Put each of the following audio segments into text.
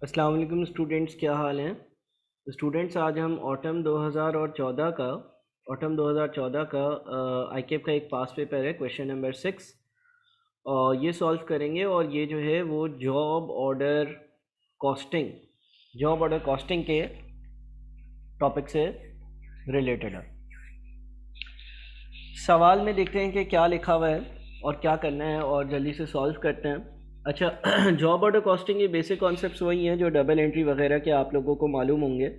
अस्सलाम वालेकुम स्टूडेंट्स, क्या हाल हैं। स्टूडेंट्स, आज हम ऑटम 2014 का आईकेप का एक पास पेपर है, क्वेश्चन नंबर 6, और ये सॉल्व करेंगे। और ये जो है वो जॉब ऑर्डर कॉस्टिंग के टॉपिक से रिलेटेड है। सवाल में देखते हैं कि क्या लिखा हुआ है और क्या करना है, और जल्दी से सॉल्व करते हैं। अच्छा, जॉब ऑर्डर कॉस्टिंग के बेसिक कॉन्सेप्ट्स वही हैं जो डबल एंट्री वगैरह के आप लोगों को मालूम होंगे,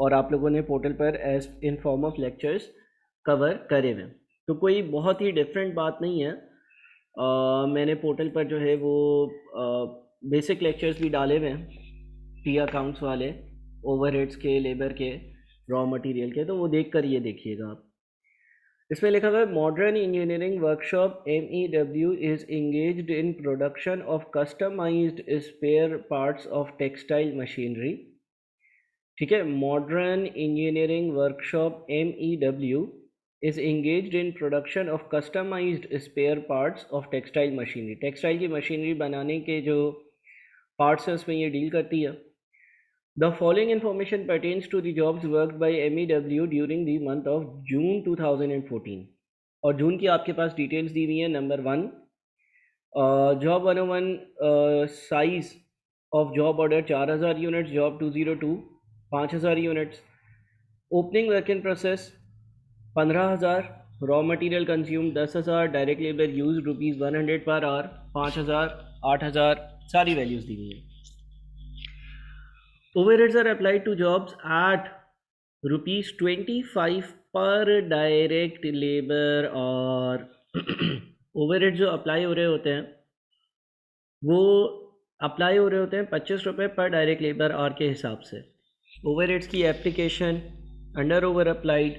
और आप लोगों ने पोर्टल पर as in form of lectures cover करे हुए हैं। तो कोई बहुत ही डिफरेंट बात नहीं है। मैंने पोर्टल पर जो है वो बेसिक लेक्चर्स भी डाले हुए हैं, टी अकाउंट्स वाले, ओवरहेड्स के, लेबर के, रॉ मटेरियल के, तो वो देख कर ये देखिएगा आप। इसमें लिखा हुआ है modern engineering workshop MEW is engaged in production of customised spare parts of textile machinery. ठीक है, modern engineering workshop MEW is engaged in production of customised spare parts of textile machinery. Textile की machinery बनाने के जो parts हैं उसमें ये deal करती है। The following information pertains to the jobs worked by MEW during the month of June 2014. और जून की आपके पास डिटेल्स दी हुई हैं। Number 1, job 101, size of job order 4000 units, job 202 5000 units, opening work in process 15000, raw material consume 10000, direct labour use ₹100 per hour, 5000, 8000, सारी values दी हुई हैं। Overheads are applied to jobs at ₹25 per direct labor, और overhead जो apply हो रहे होते हैं वो अप्लाई हो रहे होते हैं ₹25 पर डायरेक्ट लेबर आवर के हिसाब से। ओवरहेड्स की application, under over applied,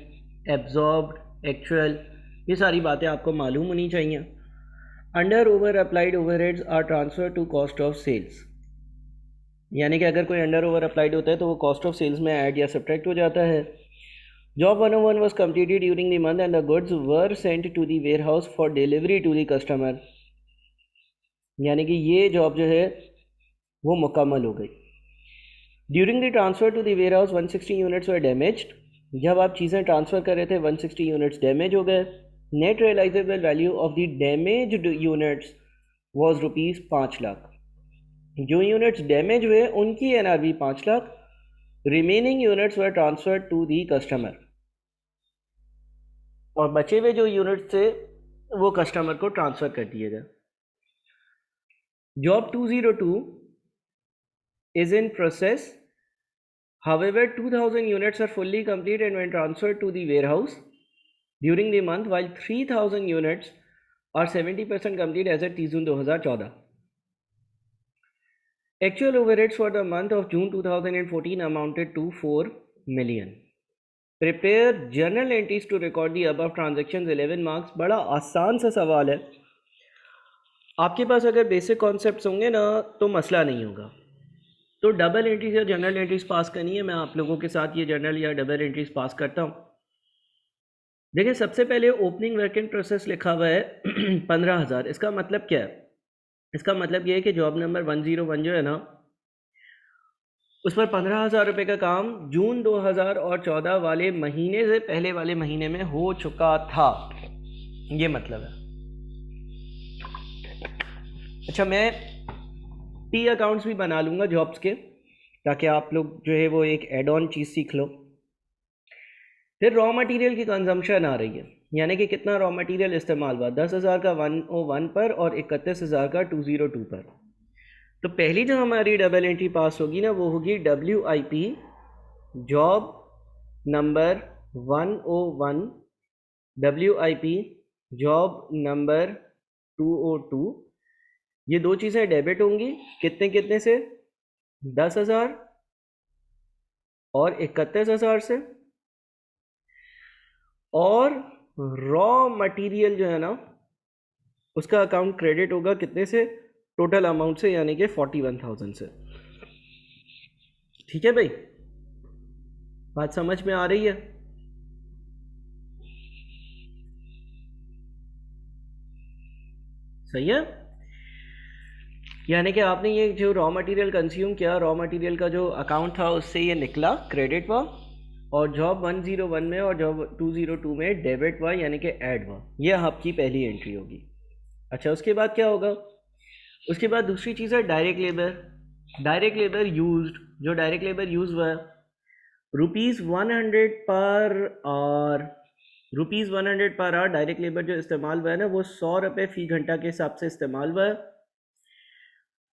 absorbed, actual, ये सारी बातें आपको मालूम होनी चाहिए। Under over applied overheads are transfer to cost of sales, यानी कि अगर कोई अंडर ओवर अप्लाइड होता है तो वो कॉस्ट ऑफ सेल्स में ऐड या सब्ट्रैक्ट हो जाता है। Job 101 was completed during the month and the goods were sent to the warehouse for delivery to the customer, यानी कि ये जॉब जो है वो मुकम्मल हो गई। During the transfer to the warehouse 160 units were damaged, जब आप चीज़ें ट्रांसफ़र कर रहे थे 160 यूनिट्स डैमेज हो गए। Net realisable value of the damaged units was ₹5 lakh. जो यूनिट्स डैमेज हुए उनकी NRV 5 lakh. Remaining units were transfer to the customer, और बचे हुए जो यूनिट्स थे वो कस्टमर को ट्रांसफ़र कर दिए गए। Job 202 is in process. However, 2000 units are fully complete and when transferred to the warehouse during the month, while 3000 units are 70% complete as at 30 June 2014. Actual overheads for the month of June 2014 amounted to 4 million. Prepare journal entries to record the above transactions, 11 marks। बड़ा आसान सा सवाल है, आपके पास अगर basic concepts होंगे ना तो मसला नहीं होगा। तो डबल एंट्रीज या जनरल एंट्रीज पास करनी है, मैं आप लोगों के साथ ये जनरल या डबल एंट्रीज पास करता हूँ। देखिए, सबसे पहले ओपनिंग वर्क इन प्रोसेस लिखा हुआ है 15,000। इसका मतलब क्या है? इसका मतलब ये है कि जॉब नंबर 101 जो है ना उस पर 15,000 रुपये का काम जून 2014 वाले महीने से पहले वाले महीने में हो चुका था, ये मतलब है। अच्छा, मैं टी अकाउंट्स भी बना लूँगा जॉब्स के, ताकि आप लोग जो है वो एक एड ऑन चीज़ सीख लो। फिर रॉ मटेरियल की कंजम्पशन आ रही है, यानी कि कितना रॉ मटेरियल इस्तेमाल हुआ, 10,000 का 101 पर और 31,000 का 202 पर। तो पहली जो हमारी डबल एंट्री पास होगी ना वो होगी WIP job number 101, WIP job number 202। ये दो चीज़ें डेबिट होंगी, कितने कितने से, 10,000 और 31,000 से। और रॉ मटेरियल जो है ना उसका अकाउंट क्रेडिट होगा कितने से, टोटल अमाउंट से, यानी कि 41,000 से। ठीक है भाई, बात समझ में आ रही है? सही है। यानी कि आपने ये जो रॉ मटेरियल कंज्यूम किया, रॉ मटेरियल का जो अकाउंट था उससे ये निकला क्रेडिट हुआ, और जॉब 101 में और जॉब 202 में डेबिट हुआ, यानी कि ऐड हुआ। ये आपकी पहली एंट्री होगी। अच्छा, उसके बाद क्या होगा? उसके बाद दूसरी चीज़ है direct labour. Direct labour used, जो डायरेक्ट लेबर यूज हुआ है, ₹100 per hour. ₹100 per hour direct labour जो इस्तेमाल हुआ है ना, वो ₹100 फी घंटा के हिसाब से इस्तेमाल हुआ है।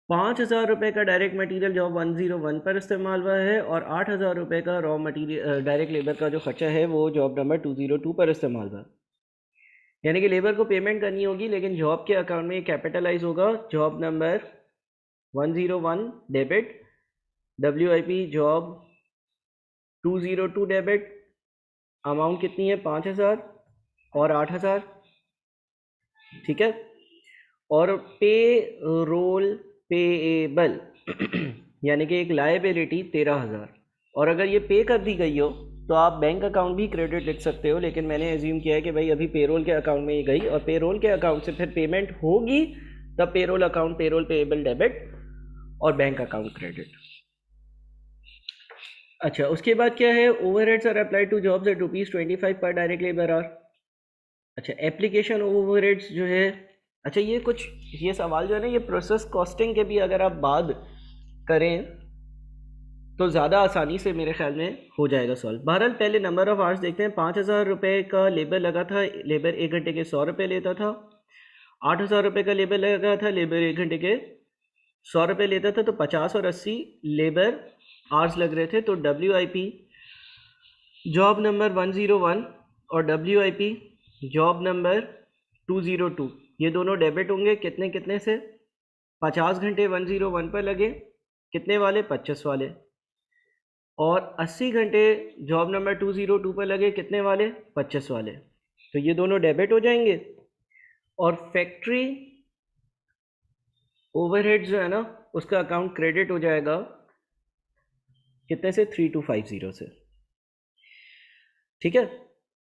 ₹5000 का डायरेक्ट मटेरियल जॉब 101 पर इस्तेमाल हुआ है, और ₹8000 का रॉ मटेरियल डायरेक्ट लेबर का जो खर्चा है वो जॉब नंबर 202 पर इस्तेमाल हुआ है। यानी कि लेबर को पेमेंट करनी होगी, लेकिन जॉब के अकाउंट में कैपिटलाइज होगा। Job number 101 debit, WIP job 202 debit. Amount कितनी है? 5000 और 8000, ठीक है। और पे रोल पेएबल यानी कि एक लायबिलिटी 13000, और अगर ये पे कर दी गई हो तो आप बैंक अकाउंट भी क्रेडिट लिख सकते हो, लेकिन मैंने एज्यूम किया है कि भाई अभी पेरोल के अकाउंट में ये गई, और पेरोल के अकाउंट से फिर पेमेंट होगी, तब payroll account payroll payable debit और बैंक अकाउंट क्रेडिट। अच्छा, उसके बाद क्या है? Overheads are applied to jobs at ₹25 पर डायरेक्ट लेबर आवर। अच्छा, एप्लीकेशन ओवरहेड्स जो है, अच्छा ये सवाल जो है ना, ये प्रोसेस कॉस्टिंग के भी अगर आप बात करें तो ज़्यादा आसानी से मेरे ख्याल में हो जाएगा सॉल्व। बहरहाल पहले नंबर ऑफ़ आवर्स देखते हैं। ₹5000 का लेबर लगा था, लेबर 1 घंटे के ₹100 लेता था। ₹8000 का लेबर लगा था, लेबर 1 घंटे के ₹100 लेता था, तो 50 और 80 लेबर आवर्स लग रहे थे। तो WIP जॉब नंबर 101 और WIP जॉब नंबर 202, ये दोनों डेबिट होंगे। कितने कितने से? 50 घंटे 101 पर लगे, कितने वाले? 25 वाले। और 80 घंटे जॉब नंबर 202 पर लगे, कितने वाले? 25 वाले। तो ये दोनों डेबिट हो जाएंगे। और फैक्ट्री ओवरहेड जो है ना, उसका अकाउंट क्रेडिट हो जाएगा कितने से? 3250 से, ठीक है।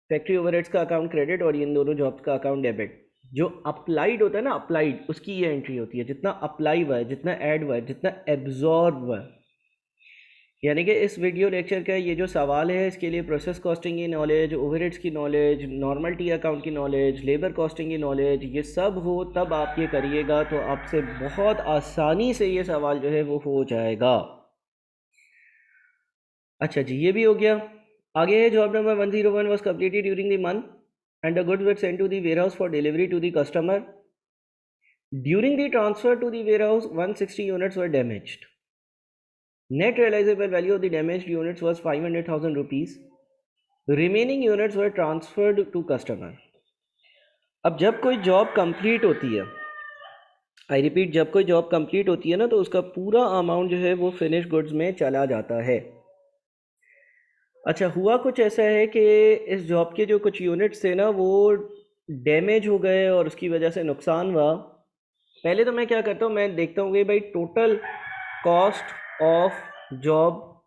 फैक्ट्री ओवरहेड्स का अकाउंट क्रेडिट और इन दोनों जॉब्स का अकाउंट डेबिट। जो अप्लाइड होता है ना, अप्लाइड, उसकी ये एंट्री होती है, जितना अप्लाई हुआ है, जितना ऐड हुआ है, जितना एब्जॉर्ब हुआ है। यानी कि इस वीडियो लेक्चर का ये जो सवाल है, इसके लिए प्रोसेस कॉस्टिंग की नॉलेज, ओवरहेड्स की नॉलेज, नॉर्मल टी अकाउंट की नॉलेज, लेबर कॉस्टिंग की नॉलेज, ये सब हो तब आप ये करिएगा, तो आपसे बहुत आसानी से ये सवाल जो है वो हो जाएगा। अच्छा जी, ये भी हो गया। आगे है job number 101 was completed during the month and the goods were sent to the warehouse for delivery to the customer. During the transfer to the warehouse, 160 units were damaged. Net realizable value of the damaged units was 500,000 rupees. Remaining units were transferred to customer. अब जब कोई job complete होती है, I repeat, जब कोई job complete होती है ना, तो उसका पूरा अमाउंट जो है वो फिनिश गुड्स में चला जाता है। अच्छा, हुआ कुछ ऐसा है कि इस जॉब के जो कुछ यूनिट्स थे ना, वो डैमेज हो गए और उसकी वजह से नुकसान हुआ। पहले तो मैं क्या करता हूँ, मैं देखता हूँ कि भाई total cost of job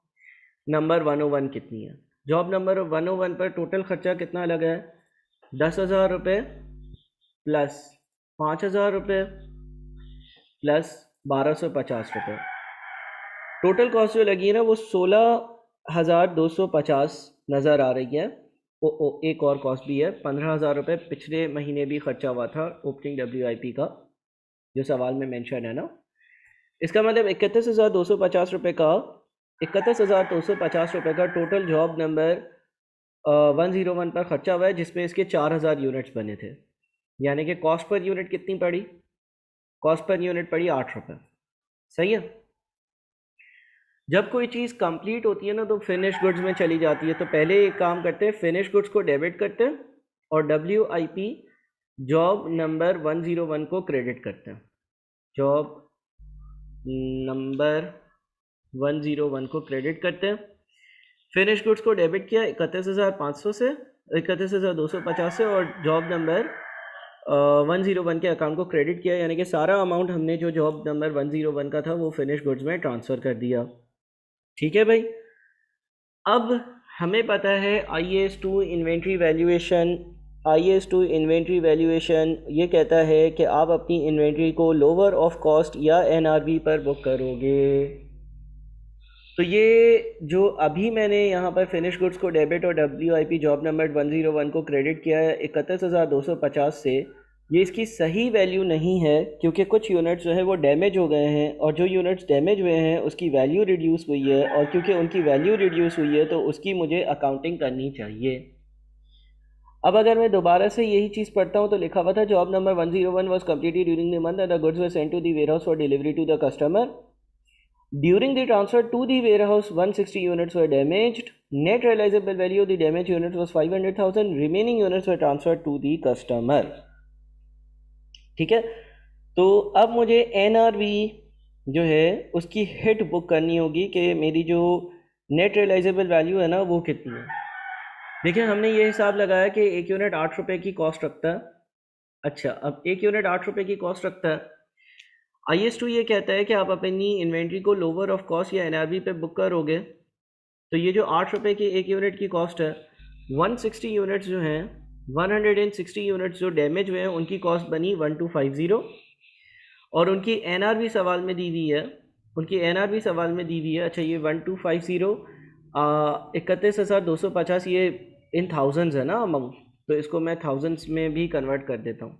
number 101 कितनी है। जॉब नंबर 101 पर टोटल खर्चा कितना लगा है? 10,000 रुपये प्लस 5,000 रुपये प्लस 1,250 रुपये। टोटल कॉस्ट जो लगी है ना, वो 16,250 नज़र आ रही है। एक और कॉस्ट भी है, 15,000 रुपये पिछले महीने भी खर्चा हुआ था ओपनिंग WIP का, जो सवाल में मेंशन है ना। इसका मतलब 31,250 रुपये का, 31,250 रुपये का टोटल जॉब नंबर 101 पर खर्चा हुआ है, जिसमें इसके 4,000 यूनिट्स बने थे। यानी कि कॉस्ट पर यूनिट कितनी पड़ी? कॉस्ट पर यूनिट पड़ी 8 रुपये। सही है। जब कोई चीज़ कंप्लीट होती है ना, तो फिनिश गुड्स में चली जाती है। तो पहले एक काम करते हैं, फिनिश गुड्स को डेबिट करते हैं और WIP जॉब नंबर 101 को क्रेडिट करते हैं। जॉब नंबर 101 को क्रेडिट करते हैं। फिनिश गुड्स को डेबिट किया 31,500 से, 31,250 से, और जॉब नंबर 101 के अकाउंट को क्रेडिट किया। यानी कि सारा अमाउंट हमने जो जॉब नंबर 101 का था वो फिनिश गुड्स में ट्रांसफ़र कर दिया। ठीक है भाई। अब हमें पता है IAS 2 inventory valuation IS2 inventory valuation ये कहता है कि आप अपनी इन्वेंट्री को लोअर ऑफ कॉस्ट या NRV पर बुक करोगे। तो ये जो अभी मैंने यहाँ पर फिनिश गुड्स को डेबिट और WIP जॉब नंबर 101 को क्रेडिट किया है 31,250 से, ये इसकी सही वैल्यू नहीं है क्योंकि कुछ यूनिट्स जो है वो डैमेज हो गए हैं और जो यूनिट्स डैमेज हुए हैं उसकी वैल्यू रिड्यूस हुई है और क्योंकि उनकी वैल्यू रिड्यूस हुई है तो उसकी मुझे अकाउंटिंग करनी चाहिए। अब अगर मैं दोबारा से यही चीज़ पढ़ता हूँ तो लिखा हुआ था job number 101 was completed during the month and the goods were sent to the warehouse for delivery to the customer. During the transfer to the warehouse, 160 units were damaged. Net realizable value of the damaged units was 500,000. Remaining units were transferred to the customer. ठीक है, तो अब मुझे NRV जो है उसकी hit book करनी होगी कि मेरी जो नेट रियलाइजेबल वैल्यू है ना वो कितनी है। देखिए हमने ये हिसाब लगाया कि एक यूनिट 8 रुपये की कॉस्ट रखता है। अच्छा, अब एक यूनिट 8 रुपये की कॉस्ट रखता है। IS2 ये कहता है कि आप अपनी इन्वेंट्री को लोअर ऑफ कॉस्ट या NRV पे बुक करोगे। तो ये जो 8 रुपये की एक यूनिट की कॉस्ट है, 160 यूनिट्स जो हैं 160 यूनिट्स जो डैमेज हुए हैं उनकी कॉस्ट बनी 1250 और उनकी NRV सवाल में दी हुई है, उनकी NRV सवाल में दी हुई है। अच्छा, ये 1250 31,250 ये इन थाउजेंड्स है ना अमाउंट, तो इसको मैं थाउजेंड्स में भी कन्वर्ट कर देता हूँ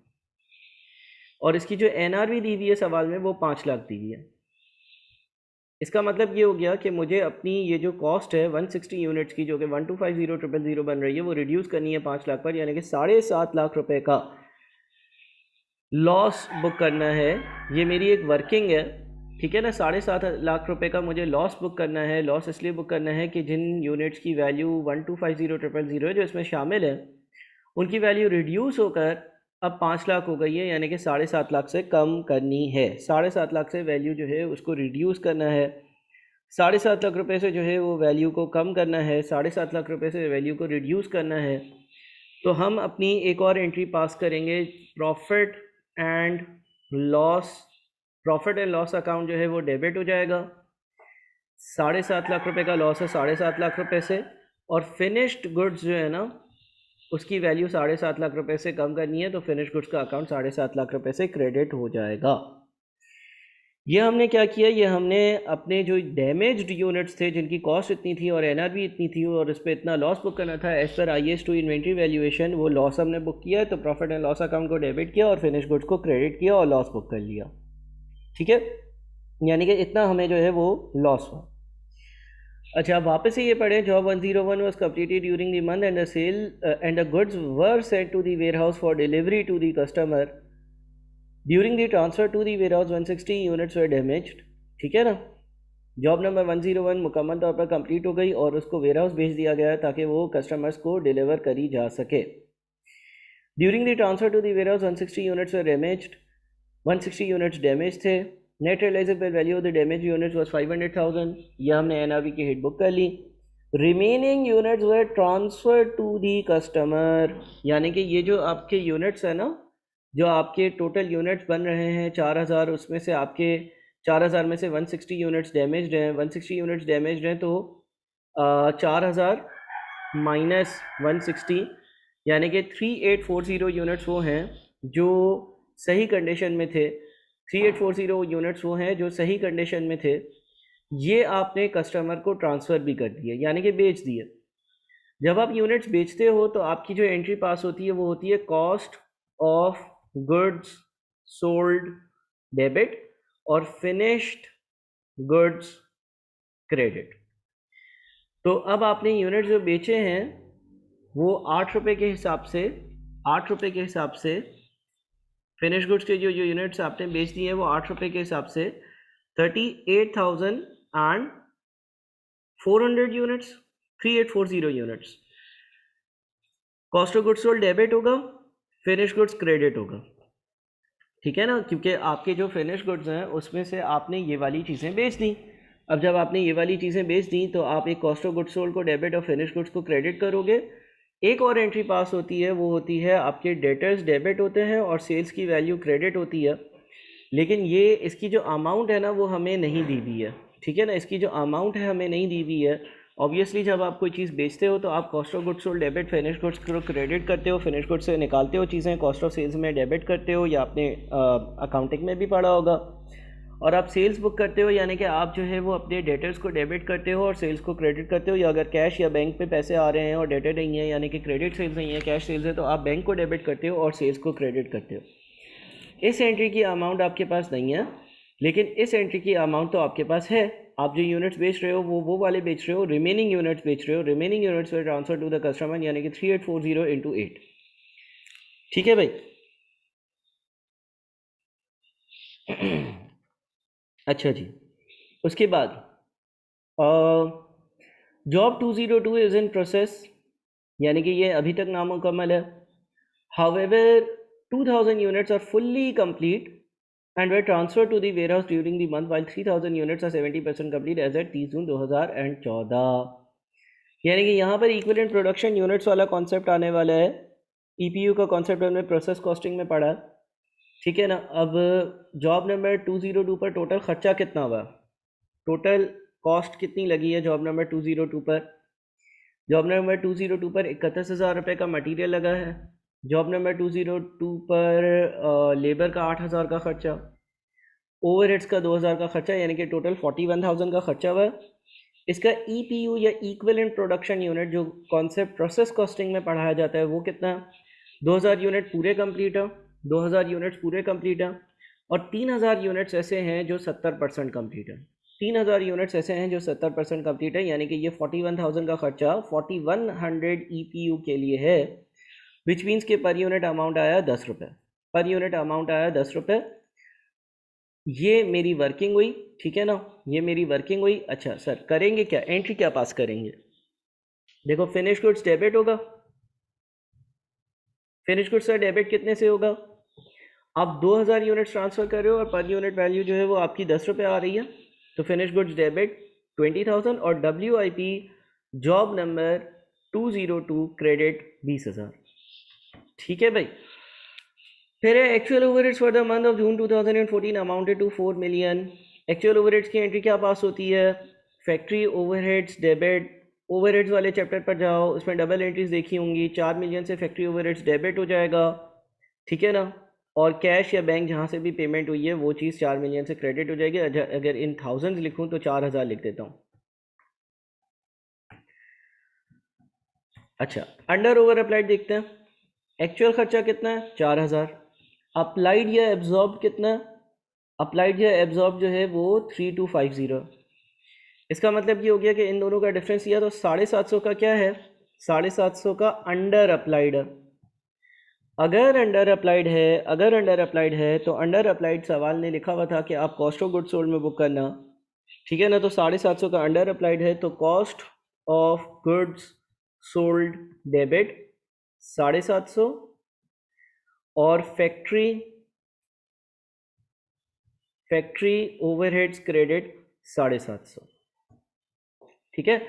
और इसकी जो NRV दी हुई है सवाल में वो 5 लाख दी हुई है। इसका मतलब ये हो गया कि मुझे अपनी ये जो कॉस्ट है 160 यूनिट्स की जो कि 1250,000 बन रही है वो रिड्यूस करनी है 5 लाख पर, यानी कि 7.5 लाख रुपए का लॉस बुक करना है। ये मेरी एक वर्किंग है, ठीक है ना। 7.5 लाख रुपए का मुझे लॉस बुक करना है। लॉस इसलिए बुक करना है कि जिन यूनिट्स की वैल्यू 1250,000 है जो इसमें शामिल है उनकी वैल्यू रिड्यूस होकर अब 5 लाख हो गई है, यानी कि 7.5 लाख से कम करनी है। 7.5 लाख से वैल्यू जो है उसको रिड्यूस करना है, 7.5 लाख रुपए से जो है वो वैल्यू को कम करना है, 7.5 लाख रुपए से वैल्यू को रिड्यूस करना है। तो हम अपनी एक और एंट्री पास करेंगे, प्रॉफिट एंड लॉस अकाउंट जो है वो डेबिट हो जाएगा। 7.5 लाख रुपए का लॉस है 7.5 लाख रुपए से, और फिनिश्ड गुड्स जो है ना उसकी वैल्यू 7.5 लाख रुपए से कम करनी है, तो फिनिश गुड्स का अकाउंट 7.5 लाख रुपए से क्रेडिट हो जाएगा। ये हमने क्या किया, ये हमने अपने जो डैमेज्ड यूनिट्स थे जिनकी कॉस्ट इतनी थी और NRV इतनी थी और इस पर इतना लॉस बुक करना था as per IS2 inventory valuation, वो लॉस हमने बुक किया है। तो प्रॉफिट एंड लॉस अकाउंट को डेबिट किया और फिनिश गुड्स को क्रेडिट किया और लॉस बुक कर लिया, ठीक है। यानी कि इतना हमें जो है वो लॉस हुआ। अच्छा, वापस से ये पढ़े, job 101 was completed during the month and the sale and the goods were sent to the warehouse for delivery to the customer. During the transfer to the warehouse 160 units were damaged, ठीक है ना। Job number 101 मुकम्मल तौर पर complete हो गई और उसको वेयरहाउस भेज दिया गया ताकि वो कस्टमर्स को डिलीवर करी जा सके। During the transfer to the warehouse 160 units were damaged, 160 units damage थे। Net realisable value of the damage units was 500,000, यह हमने NRV की हिट बुक कर ली। Remaining units were transfer to the customer, यानी कि ये जो आपके यूनिट्स है ना, जो आपके टोटल यूनिट्स बन रहे हैं 4000, उसमें से आपके 4000 में से 160 यूनिट्स डैमेज्ड हैं। 160 यूनिट्स डैमेज्ड हैं तो 4000 माइनस 160 यानी कि 3840 यूनिट्स वो हैं जो सही कंडीशन में थे। 3840 यूनिट्स वो हैं जो सही कंडीशन में थे। ये आपने कस्टमर को ट्रांसफ़र भी कर दिए, यानी कि बेच दिए। जब आप यूनिट्स बेचते हो तो आपकी जो एंट्री पास होती है वो होती है cost of goods sold debit और फिनिश्ड गुड्स क्रेडिट। तो अब आपने यूनिट जो बेचे हैं वो 8 रुपये के हिसाब से, 8 रुपये के हिसाब से फिनिश गुड्स के जो यूनिट्स आपने बेच दिए हैं वो 8 रुपये के हिसाब से 38,400 units, 3840 units. Cost of goods sold debit होगा, फिनिश गुड्स क्रेडिट होगा, ठीक है ना, क्योंकि आपके जो फिनिश गुड्स हैं उसमें से आपने ये वाली चीज़ें बेच दी। अब जब आपने ये वाली चीज़ें बेच दी तो आप एक कॉस्ट ऑफ गुड्स सोल्ड को डेबिट और फिनिश गुड्स को क्रेडिट करोगे। एक और एंट्री पास होती है, वो होती है आपके डेटर्स डेबिट होते हैं और सेल्स की वैल्यू क्रेडिट होती है। लेकिन ये इसकी जो अमाउंट है ना वो हमें नहीं दी हुई है, ठीक है ना। इसकी जो अमाउंट है हमें नहीं दी हुई है, ऑब्वियसली जब आप कोई चीज़ बेचते हो तो आप cost of goods sold debit finish goods को क्रेडिट करते हो, फिनिश गुड्स से निकालते हो चीज़ें, कॉस्ट ऑफ सेल्स में डेबिट करते हो, या आपने अकाउंटिंग में भी पढ़ा होगा। और आप सेल्स बुक करते हो, यानी कि आप जो है वो अपने डेटर्स को डेबिट करते हो और सेल्स को क्रेडिट करते हो। या अगर कैश या बैंक पे पैसे आ रहे हैं और डेटर नहीं है, यानी कि क्रेडिट सेल्स नहीं है, कैश सेल्स है, तो आप बैंक को डेबिट करते हो और सेल्स को क्रेडिट करते हो। इस एंट्री की अमाउंट आपके पास नहीं है, लेकिन इस एंट्री की अमाउंट तो आपके पास है। आप जो यूनिट्स बेच रहे हो वो वाले बेच रहे हो, रिमेनिंग यूनिट्स बेच रहे हो। Remaining units will transfer to the customer, यानी कि 3840 इंटू 8। ठीक है भाई। अच्छा जी, उसके बाद जॉब 202 इज़ इन प्रोसेस, यानी कि ये अभी तक नामुकम्मल है। However 2000 units are fully complete and were transferred to the warehouse during the month, while 3000 units are 70% complete as at 30 जून 2014। यानी कि यहाँ पर इक्विवेलेंट प्रोडक्शन यूनिट्स वाला कॉन्सेप्ट आने वाला है। ईपीयू का कॉन्सेप्ट हमने प्रोसेस कॉस्टिंग में पढ़ा, ठीक है ना। अब जॉब नंबर 202 पर टोटल खर्चा कितना हुआ, टोटल कॉस्ट कितनी लगी है जॉब नंबर 202 पर। जॉब नंबर 202 पर 31,000 रुपये का मटेरियल लगा है। जॉब नंबर 202 पर लेबर का 8,000 का खर्चा, ओवरहेड्स का 2,000 का खर्चा, यानी कि टोटल 41,000 का खर्चा हुआ। इसका ईपीयू या इक्विवेलेंट प्रोडक्शन यूनिट जो कॉन्सेप्ट प्रोसेस कॉस्टिंग में पढ़ाया जाता है वो कितना है, 2,000 यूनिट पूरे कंप्लीट है, 2,000 यूनिट्स पूरे कंप्लीट है। और 3,000 यूनिट्स ऐसे हैं जो 70% कंप्लीट है। 3,000 यूनिट्स ऐसे हैं जो 70% कंप्लीट है, यानी कि ये 41,000 का खर्चा 4100 ईपीयू के लिए है, विच मीन्स के पर यूनिट अमाउंट आया 10 रुपये। पर यूनिट अमाउंट आया 10 रुपये। ये मेरी वर्किंग हुई, ठीक है ना, ये मेरी वर्किंग हुई। अच्छा सर, करेंगे क्या, एंट्री क्या पास करेंगे। देखो फिनिश गुड्स डेबिट होगा। फिनिश गुड्स का डेबिट कितने से होगा, आप 2,000 यूनिट्स ट्रांसफ़र कर रहे हो और पर यूनिट वैल्यू जो है वो आपकी 10 रुपये आ रही है, तो फिनिश गुड्स डेबिट 20,000 और WIP जॉब नंबर 202 क्रेडिट 20,000। ठीक है भाई। फिर actual overheads for the month of June 2014 amounted to 4 million. Actual overheads की एंट्री क्या पास होती है, फैक्ट्री ओवरहेड्स डेबिट। ओवरहेड्स वाले चैप्टर पर जाओ, उसमें डबल एंट्रीज देखी होंगी। 4 मिलियन से फैक्ट्री ओवरहेड्स डेबिट हो जाएगा, ठीक है ना। और कैश या बैंक जहाँ से भी पेमेंट हुई है वो चीज़ 4 मिलियन से क्रेडिट हो जाएगी। अगर इन थाउजेंड्स लिखूँ तो 4,000 लिख देता हूँ। अच्छा, अंडर ओवर अप्लाइड देखते हैं। एक्चुअल खर्चा कितना है, 4,000। अप्लाइड या एब्जॉर्ब कितना है, अप्लाइड या एब्जॉर्ब जो है वो 3250। इसका मतलब ये हो गया कि इन दोनों का डिफरेंस किया तो 750 का क्या है, 750 का अंडर अप्लाइड है। अगर अंडर अप्लाइड है, अगर अंडर अप्लाइड है तो अंडर अप्लाइड सवाल ने लिखा हुआ था कि आप कॉस्ट ऑफ गुड्स सोल्ड में बुक करना, ठीक है ना। तो 750 का अंडर अप्लाइड है, तो cost of goods sold debit 750 और फैक्ट्री ओवरहेड्स क्रेडिट 750। ठीक है,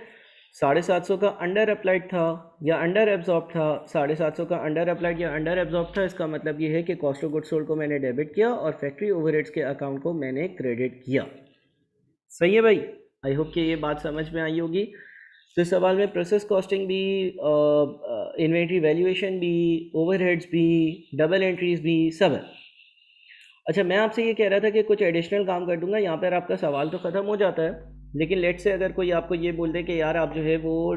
750 का अंडर अप्लाइड था या अंडर एब्जॉर्ब था, 750 का अंडर अप्लाइड या अंडर एब्जॉर्ब था। इसका मतलब ये है कि कॉस्ट ऑफ गुड्स सोल्ड को मैंने डेबिट किया और फैक्ट्री ओवरहेड्स के अकाउंट को मैंने क्रेडिट किया। सही है भाई, आई होप कि ये बात समझ में आई होगी। तो इस सवाल में प्रोसेस कॉस्टिंग भी, इन्वेंट्री वैल्यूएशन भी, ओवरहेड्स भी, डबल एंट्रीज भी सब है। अच्छा, मैं आपसे ये कह रहा था कि कुछ एडिशनल काम कर दूंगा, यहाँ पर आपका सवाल तो ख़त्म हो जाता है, लेकिन लेट से अगर कोई आपको ये बोल दे कि यार आप जो है वो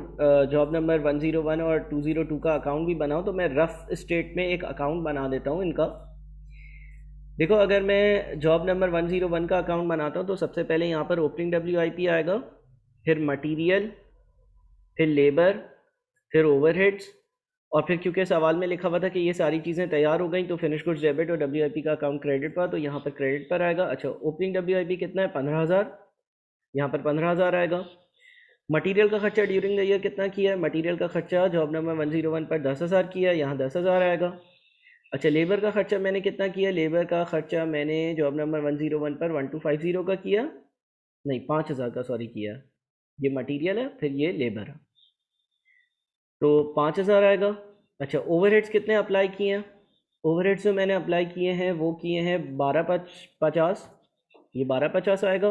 जॉब नंबर 101 और 202 का अकाउंट भी बनाओ, तो मैं रफ स्टेट में एक अकाउंट बना देता हूँ इनका। देखो, अगर मैं जॉब नंबर 101 का अकाउंट बनाता हूँ तो सबसे पहले यहाँ पर ओपनिंग WIP आएगा, फिर मटीरियल, फिर लेबर, फिर ओवरहेड्स, और फिर क्योंकि सवाल में लिखा हुआ था कि ये सारी चीज़ें तैयार हो गई तो फिनिश गुड्स डेबिट और WIP का अकाउंट क्रेडिट पर, तो यहाँ पर क्रेडिट पर आएगा। अच्छा, ओपनिंग WIP कितना है, 15,000, यहाँ पर 15,000 आएगा। मटेरियल का खर्चा ड्यूरिंग द ईयर कितना किया है, मटेरियल का खर्चा जॉब नंबर 101 पर 10,000 किया, यहाँ 10,000 आएगा। अच्छा, लेबर का खर्चा मैंने कितना किया, लेबर का खर्चा मैंने जॉब नंबर 101 पर 1250 का किया, नहीं 5,000 का सॉरी किया। ये मटेरियल है, फिर ये लेबर है, तो 5,000 आएगा। अच्छा, ओवरहेड्स कितने अप्लाई किए हैं, ओवरहेड्स जो मैंने अप्लाई किए हैं वो किए हैं 1250, ये 1250 आएगा।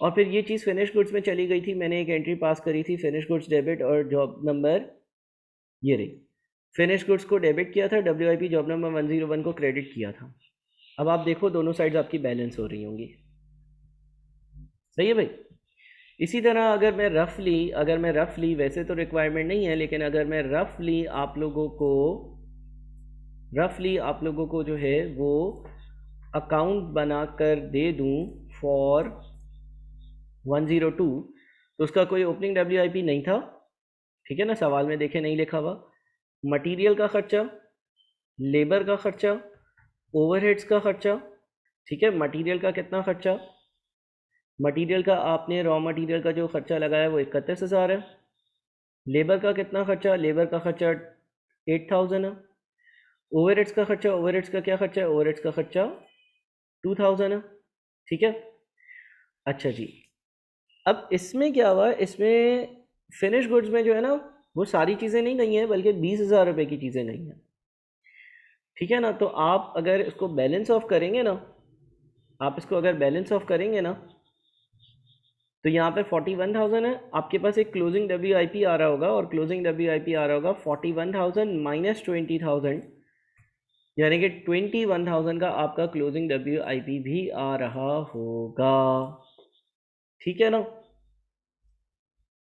और फिर ये चीज़ फिनिश गुड्स में चली गई थी, मैंने एक एंट्री पास करी थी फिनिश गुड्स डेबिट और जॉब नंबर ये रही, फिनिश गुड्स को डेबिट किया था, WIP जॉब नंबर 101 को क्रेडिट किया था। अब आप देखो दोनों साइड्स आपकी बैलेंस हो रही होंगी, सही है भाई। इसी तरह अगर मैं रफली वैसे तो रिक्वायरमेंट नहीं है, लेकिन अगर मैं रफली आप लोगों को जो है वो अकाउंट बनाकर दे दूं फॉर 102, तो उसका कोई ओपनिंग WIP नहीं था, ठीक है ना, सवाल में देखे नहीं लिखा हुआ। मटेरियल का खर्चा, लेबर का खर्चा, ओवरहेड्स का खर्चा, ठीक है। मटेरियल का कितना खर्चा, मटेरियल का आपने रॉ मटेरियल का जो खर्चा लगाया वो 31,000 है। लेबर का कितना खर्चा, लेबर का खर्चा 8,000 है। ओवरहेड्स का खर्चा, ओवरहेड्स का क्या खर्चा है, ओवरहेड्स का खर्चा 2,000 है, ठीक है। अच्छा जी, अब इसमें क्या हुआ, इसमें फिनिश गुड्स में जो है ना वो सारी चीज़ें नहीं गई हैं, बल्कि 20,000 रुपये की चीज़ें गई हैं, ठीक है ना। तो आप अगर इसको बैलेंस ऑफ करेंगे ना, तो यहाँ पे 41,000 है, आपके पास एक क्लोजिंग WIP आ रहा होगा, और क्लोजिंग WIP आ रहा होगा 41,000 माइनस 20,000, यानी कि 21,000 का आपका क्लोजिंग WIP भी आ रहा होगा, ठीक है ना।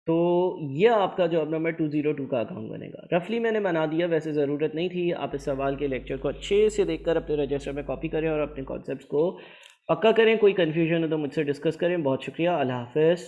तो ये आपका जॉब नंबर 202 का अकाउंट बनेगा। रफली मैंने बना दिया, वैसे ज़रूरत नहीं थी। आप इस सवाल के लेक्चर को अच्छे से देखकर अपने रजिस्टर में कॉपी करें और अपने कॉन्सेप्ट्स को पक्का करें। कोई कन्फ्यूजन हो तो मुझसे डिस्कस करें। बहुत शुक्रिया, अल्लाह हाफ़िज़।